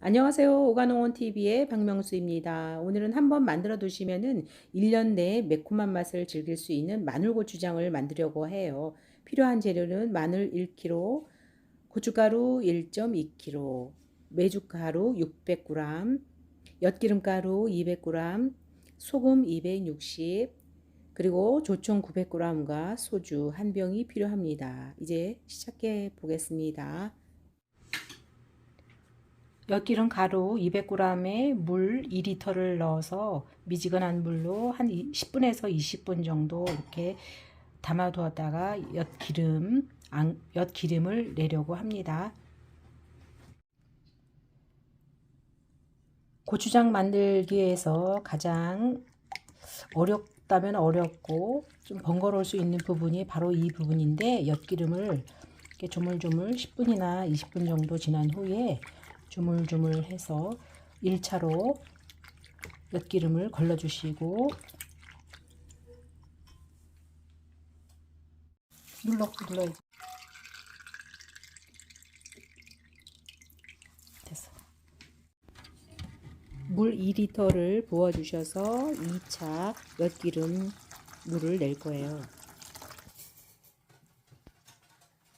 안녕하세요. 오가농원TV의 박명수입니다. 오늘은 한번 만들어 두시면은 1년 내에 매콤한 맛을 즐길 수 있는 마늘고추장을 만들려고 해요. 필요한 재료는 마늘 1kg, 고춧가루 1.2kg, 메주가루 600g, 엿기름가루 200g, 소금 260, 그리고 조청 900g과 소주 한 병이 필요합니다. 이제 시작해 보겠습니다. 엿기름 가루 200g에 물 2리터를 넣어서 미지근한 물로 한 10분에서 20분 정도 이렇게 담아두었다가 엿기름을 내려고 합니다. 고추장 만들기에서 가장 어렵다면 어렵고 좀 번거로울 수 있는 부분이 바로 이 부분인데, 엿기름을 이렇게 조물조물 10분이나 20분 정도 지난 후에 조물조물 해서 1차로 엿기름을 걸러주시고 눌러야지. 됐어. 물 2리터를 부어주셔서 2차 엿기름 물을 낼 거예요.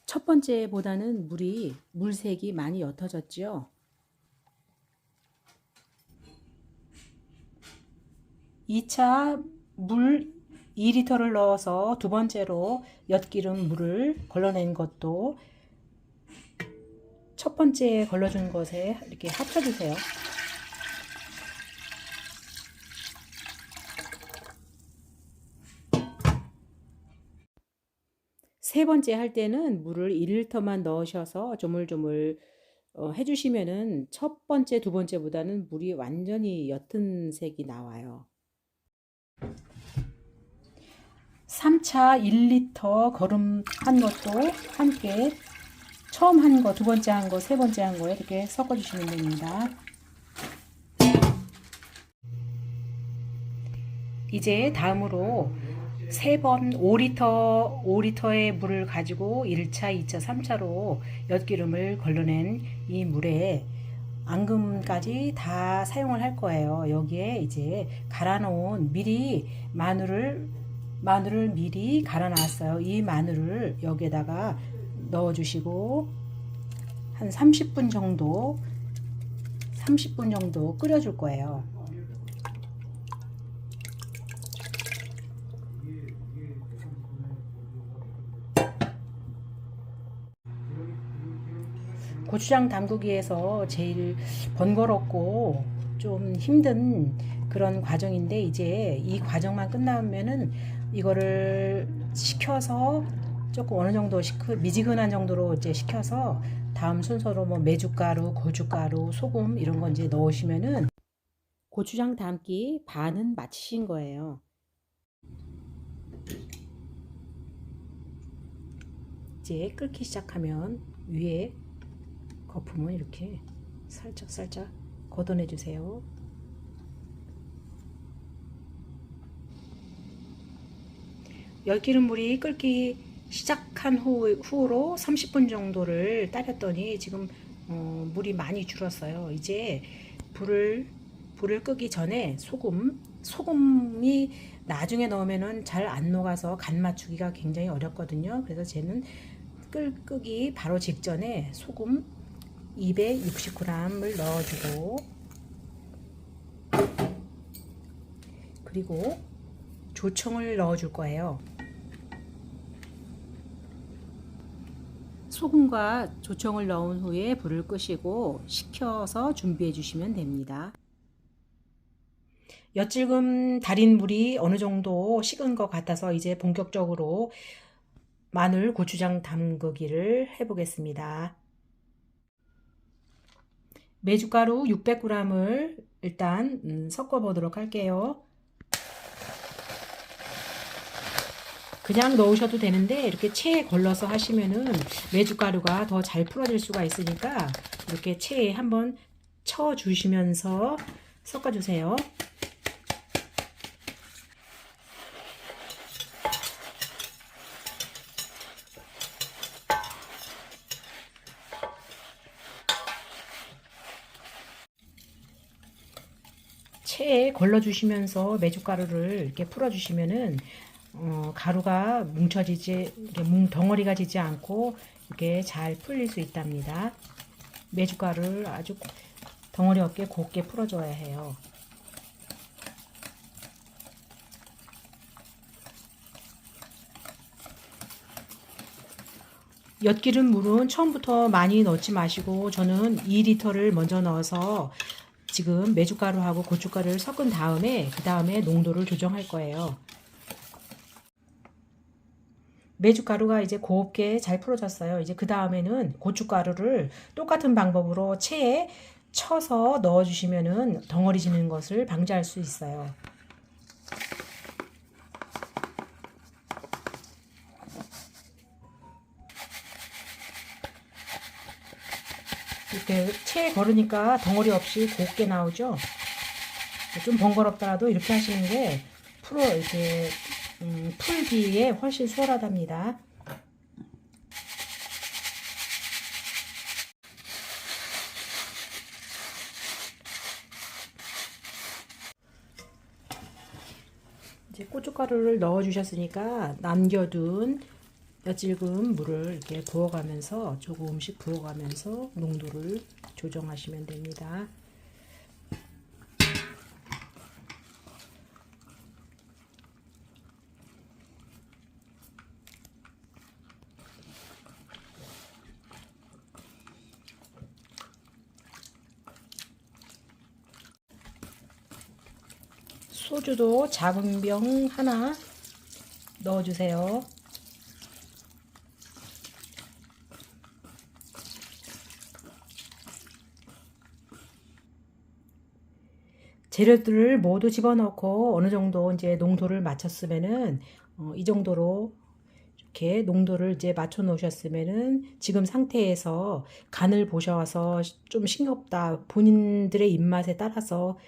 첫 번째보다는 물색이 많이 옅어졌죠. 2차 물 2리터를 넣어서 두 번째로 엿기름 물을 걸러낸 것도 첫 번째 걸러준 것에 이렇게 합쳐주세요. 세 번째 할 때는 물을 1리터만 넣으셔서 조물조물 해주시면은 첫 번째, 두 번째보다는 물이 완전히 옅은 색이 나와요. 3차 1리터 거름한 것도 함께 처음 한 거, 두 번째 한 거, 세 번째 한 거에 이렇게 섞어주시면 됩니다. 이제 다음으로 3번 5리터의 물을 가지고 1차, 2차, 3차로 엿기름을 걸러낸 이 물에 앙금까지 다 사용을 할 거예요. 여기에 이제 갈아 놓은 마늘을 미리 갈아 놨어요. 이 마늘을 여기에다가 넣어 주시고 한 30분 정도 끓여 줄 거예요. 고추장 담그기에서 제일 번거롭고 좀 힘든 그런 과정인데, 이제 이 과정만 끝나면은 이거를 식혀서 조금 어느 정도 미지근한 정도로 이제 식혀서 다음 순서로 뭐 메주가루, 고춧가루, 소금 이런 거 이제 넣으시면은 고추장 담기 반은 마치신 거예요. 이제 끓기 시작하면 위에 거품을 이렇게 살짝 걷어내 주세요. 엿기름물이 끓기 시작한 후로 30분 정도를 따렸더니 지금 물이 많이 줄었어요. 이제 불을 끄기 전에 소금이 나중에 넣으면은 잘 안 녹아서 간 맞추기가 굉장히 어렵거든요. 그래서 쟤는 끄기 바로 직전에 소금 260g을 넣어주고, 그리고 조청을 넣어줄 거예요. 소금과 조청을 넣은 후에 불을 끄시고 식혀서 준비해 주시면 됩니다. 엿질금 달인 물이 어느 정도 식은 것 같아서 이제 본격적으로 마늘 고추장 담그기를 해보겠습니다. 메주가루 600g을 일단 섞어 보도록 할게요. 그냥 넣으셔도 되는데 이렇게 체에 걸러서 하시면은 메주가루가 더 잘 풀어질 수가 있으니까 이렇게 체에 한번 쳐 주시면서 섞어 주세요. 체에 걸러주시면서 메주가루를 이렇게 풀어주시면은 가루가 뭉쳐지지, 이렇게 덩어리가 지지 않고 이렇게 잘 풀릴 수 있답니다. 메주가루를 아주 덩어리 없게 곱게 풀어줘야 해요. 엿기름 물은 처음부터 많이 넣지 마시고 저는 2리터를 먼저 넣어서 지금 메주가루하고 고춧가루를 섞은 다음에 그 다음에 농도를 조정할 거예요. 메주가루가 이제 곱게 잘 풀어졌어요. 이제 그 다음에는 고춧가루를 똑같은 방법으로 체에 쳐서 넣어주시면은 덩어리 지는 것을 방지할 수 있어요. 이렇게 체에 걸으니까 덩어리 없이 곱게 나오죠. 좀 번거롭더라도 이렇게 하시는 게 이렇게 풀기에 훨씬 수월하답니다. 이제 고춧가루를 넣어 주셨으니까 남겨둔 엿질금 물을 이렇게 부어가면서 조금씩 부어가면서 농도를 조정하시면 됩니다. 소주도 작은 병 하나 넣어주세요. 재료들을 모두 집어넣고 어느 정도 이제 농도를 맞췄으면은 이 정도로 이렇게 농도를 이제 맞춰 놓으셨으면은 지금 상태에서 간을 보셔서 좀 싱겁다 본인들의 입맛에 따라서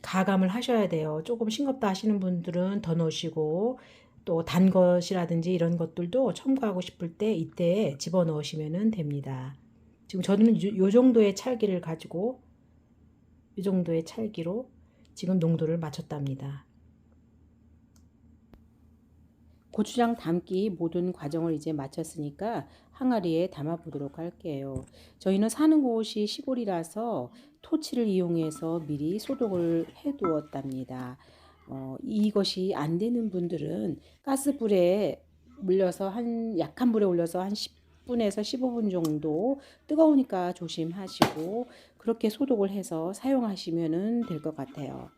가감을 하셔야 돼요. 조금 싱겁다 하시는 분들은 더 넣으시고 또 단 것이라든지 이런 것들도 첨가하고 싶을 때 이때 집어 넣으시면 됩니다. 지금 저는 요 정도의 찰기를 가지고 이 정도의 찰기로 지금 농도를 맞췄답니다. 고추장 담기 모든 과정을 이제 마쳤으니까 항아리에 담아 보도록 할게요. 저희는 사는 곳이 시골이라서 토치를 이용해서 미리 소독을 해 두었답니다. 이것이 안 되는 분들은 가스불에 물려서 약한 불에 올려서 한 10분에서 15분 정도 뜨거우니까 조심하시고 그렇게 소독을 해서 사용하시면 될 것 같아요.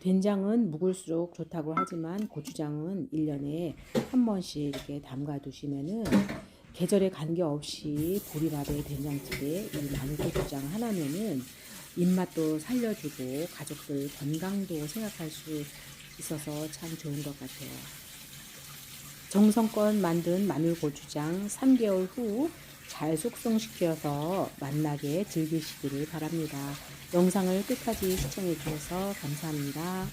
된장은 묵을수록 좋다고 하지만 고추장은 1년에 한 번씩 이렇게 담가 두시면은 계절에 관계없이 보리밥에 된장찌개 이 마늘고추장 하나면은 입맛도 살려주고 가족들 건강도 생각할 수 있어서 참 좋은 것 같아요. 정성껏 만든 마늘고추장 3개월 후 잘 숙성시켜서 맛나게 즐기시기를 바랍니다. 영상을 끝까지 시청해 주셔서 감사합니다.